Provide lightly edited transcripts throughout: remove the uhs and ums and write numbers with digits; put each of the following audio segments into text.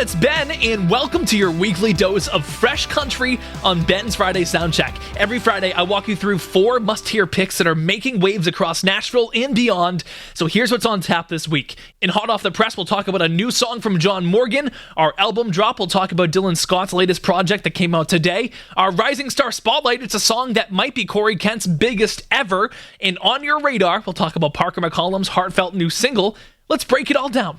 it's Ben, and welcome to your weekly dose of fresh country on Ben's Friday Soundcheck. Every Friday, I walk you through 4 must-hear picks that are making waves across Nashville and beyond. So here's what's on tap this week. In Hot Off the Press, we'll talk about a new song from John Morgan. Our album drop, we'll talk about Dylan Scott's latest project that came out today. Our Rising Star Spotlight, it's a song that might be Corey Kent's biggest ever. And on your radar, we'll talk about Parker McCollum's heartfelt new single. Let's break it all down.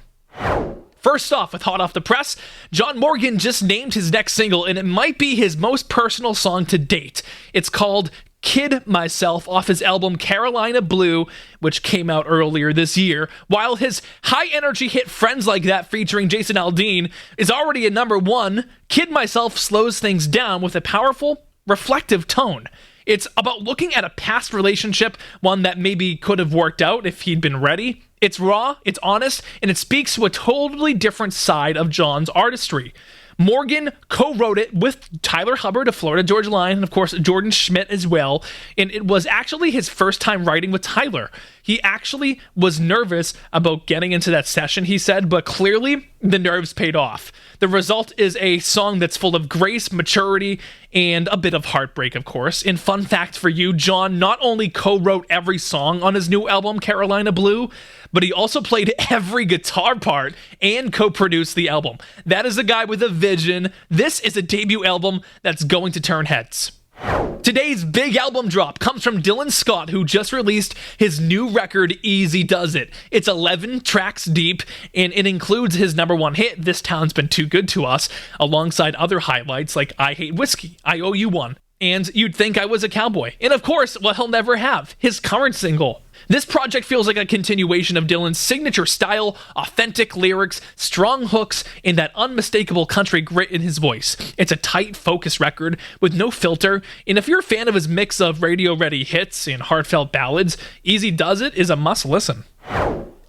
First off, with Hot Off the Press, John Morgan just named his next single, and it might be his most personal song to date. It's called Kid Myself off his album Carolina Blue, which came out earlier this year, while his high-energy hit Friends Like That featuring Jason Aldean is already at number 1. Kid Myself slows things down with a powerful, reflective tone. It's about looking at a past relationship, one that maybe could have worked out if he'd been ready. It's raw, it's honest, and it speaks to a totally different side of John's artistry. Morgan co-wrote it with Tyler Hubbard of Florida Georgia Line, and of course Jordan Schmidt as well, and it was actually his first time writing with Tyler. He actually was nervous about getting into that session, he said, but clearly the nerves paid off. The result is a song that's full of grace, maturity, and a bit of heartbreak, of course. And fun fact for you, John not only co-wrote every song on his new album, Carolina Blue, but he also played every guitar part and co-produced the album. That is a guy with a vision. This is a debut album that's going to turn heads. Today's big album drop comes from Dylan Scott, who just released his new record, Easy Does It. It's 11 tracks deep, and it includes his number 1 hit, This Town's Been Too Good to Us, alongside other highlights like I Hate Whiskey, I Owe You One, and You'd Think I Was a Cowboy. And of course, what he'll never have, his current single. This project feels like a continuation of Dylan's signature style, authentic lyrics, strong hooks, and that unmistakable country grit in his voice. It's a tight, focused record with no filter, and if you're a fan of his mix of radio-ready hits and heartfelt ballads, Easy Does It is a must-listen.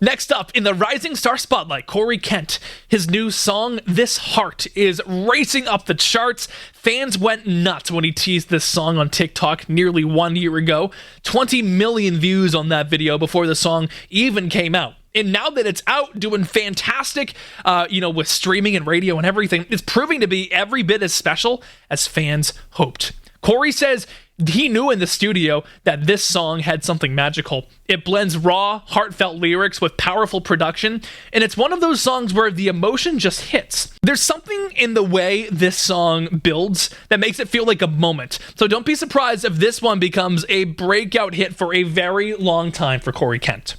Next up, in the Rising Star Spotlight, Corey Kent. His new song, This Heart, is racing up the charts. Fans went nuts when he teased this song on TikTok nearly 1 year ago. 20 million views on that video before the song even came out. And now that it's out, doing fantastic, with streaming and radio and everything, it's proving to be every bit as special as fans hoped. Corey says he knew in the studio that this song had something magical. It blends raw, heartfelt lyrics with powerful production, and it's one of those songs where the emotion just hits. There's something in the way this song builds that makes it feel like a moment. So don't be surprised if this one becomes a breakout hit for a very long time for Corey Kent.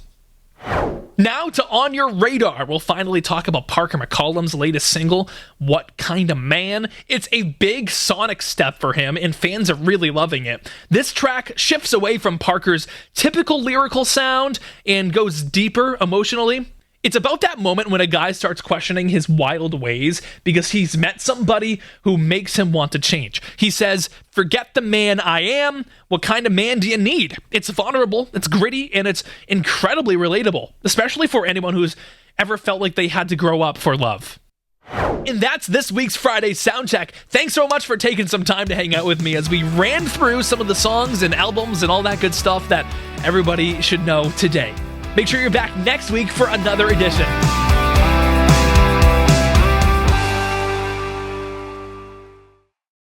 Now to On Your Radar, we'll finally talk about Parker McCollum's latest single, What Kind of Man? It's a big sonic step for him, and fans are really loving it. This track shifts away from Parker's typical lyrical sound and goes deeper emotionally. It's about that moment when a guy starts questioning his wild ways because he's met somebody who makes him want to change. He says, forget the man I am, what kind of man do you need? It's vulnerable, it's gritty, and it's incredibly relatable, especially for anyone who's ever felt like they had to grow up for love. And that's this week's Friday Soundcheck. Thanks so much for taking some time to hang out with me as we ran through some of the songs and albums and all that good stuff that everybody should know today. Make sure you're back next week for another edition.